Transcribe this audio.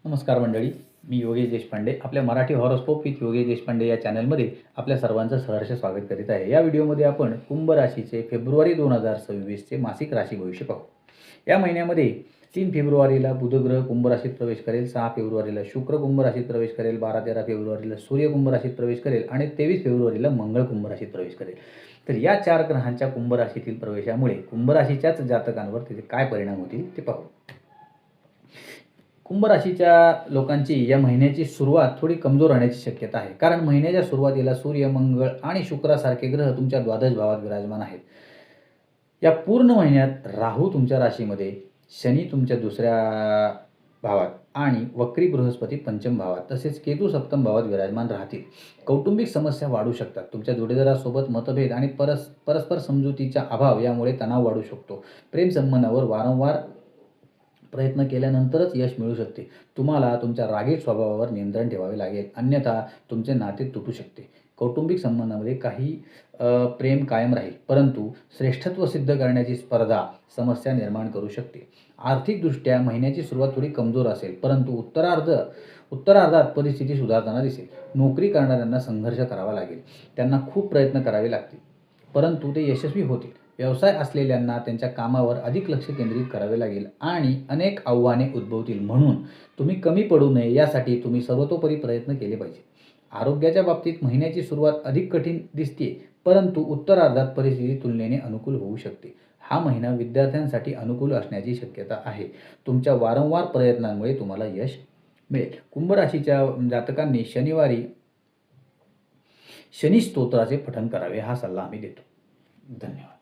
नमस्कार मंडळी, मी योगेश देशपांडे. आपल्या मराठी हॉरोस्कोप विथ योगेश देशपांडे या चॅनलमध्ये आपल्या सर्वांचं सहर्ष स्वागत करीत आहे. या व्हिडिओमध्ये आपण कुंभ राशीचे फेब्रुवारी 2026चे मासिक राशी भविष्य पाहू. या महिन्यामध्ये 3 फेब्रुवारीला बुध ग्रह कुंभ राशीत प्रवेश करेल, 6 फेब्रुवारीला शुक्र कुंभ राशीत प्रवेश करेल, 12-13 फेब्रुवारीला सूर्य कुंभ राशीत प्रवेश करेल आणि 23 फेब्रुवारीला मंगळ कुंभ राशीत प्रवेश करेल. तर या 4 ग्रहांच्या कुंभ राशीतील प्रवेशामुळे कुंभ राशीच्याच जातकांवर त्याचे काय परिणाम होतील ते पाहू. कुंभ राशीच्या लोकांची या महिन्याची सुरुवात थोडी कमजोर राहण्याची शक्यता आहे, कारण महिन्याच्या सुरुवातीला सूर्य, मंगळ आणि शुक्रासारखे ग्रह तुमच्या द्वादश भावात विराजमान आहेत. या पूर्ण महिन्यात राहू तुमच्या राशीमध्ये, शनी तुमच्या दुसऱ्या भावात आणि वक्री बृहस्पती पंचम भावात, तसेच केतू सप्तम भावात विराजमान राहतील. कौटुंबिक समस्या वाढू शकतात. तुमच्या जोडीदारासोबत मतभेद आणि परस्पर समजुतीचा अभाव यामुळे तणाव वाढू शकतो. प्रेम संबंधावर वारंवार प्रयत्न केल्यानंतरच यश मिळू शकते. तुम्हाला तुमच्या रागीट स्वभावावर नियंत्रण ठेवावे लागेल, अन्यथा तुमचे नाते तुटू शकते. कौटुंबिक संबंधामध्ये काही प्रेम कायम राहील, परंतु श्रेष्ठत्व सिद्ध करण्याची स्पर्धा समस्या निर्माण करू शकते. आर्थिकदृष्ट्या महिन्याची सुरुवात थोडी कमजोर असेल, परंतु उत्तरार्धात परिस्थिती सुधारताना दिसेल. नोकरी करणाऱ्यांना संघर्ष करावा लागेल, त्यांना खूप प्रयत्न करावे लागतील, परंतु ते यशस्वी होतील. व्यवसाय असलेल्यांना त्यांच्या कामावर अधिक लक्ष केंद्रित करावे लागेल आणि अनेक आव्हाने उद्भवतील, म्हणून तुम्ही कमी पडू नये यासाठी तुम्ही सर्वतोपरी प्रयत्न केले पाहिजे. आरोग्याच्या बाबतीत महिन्याची सुरुवात अधिक कठीण दिसते, परंतु उत्तरार्धात परिस्थिती तुलनेने अनुकूल होऊ शकते. हा महिना विद्यार्थ्यांसाठी अनुकूल असण्याची शक्यता आहे. तुमच्या वारंवार प्रयत्नांमुळे तुम्हाला यश मिळेल. कुंभ राशीच्या जातकांनी शनिवारी शनी स्तोत्राचे पठण करावे, हा सल्ला आम्ही देतो. धन्यवाद.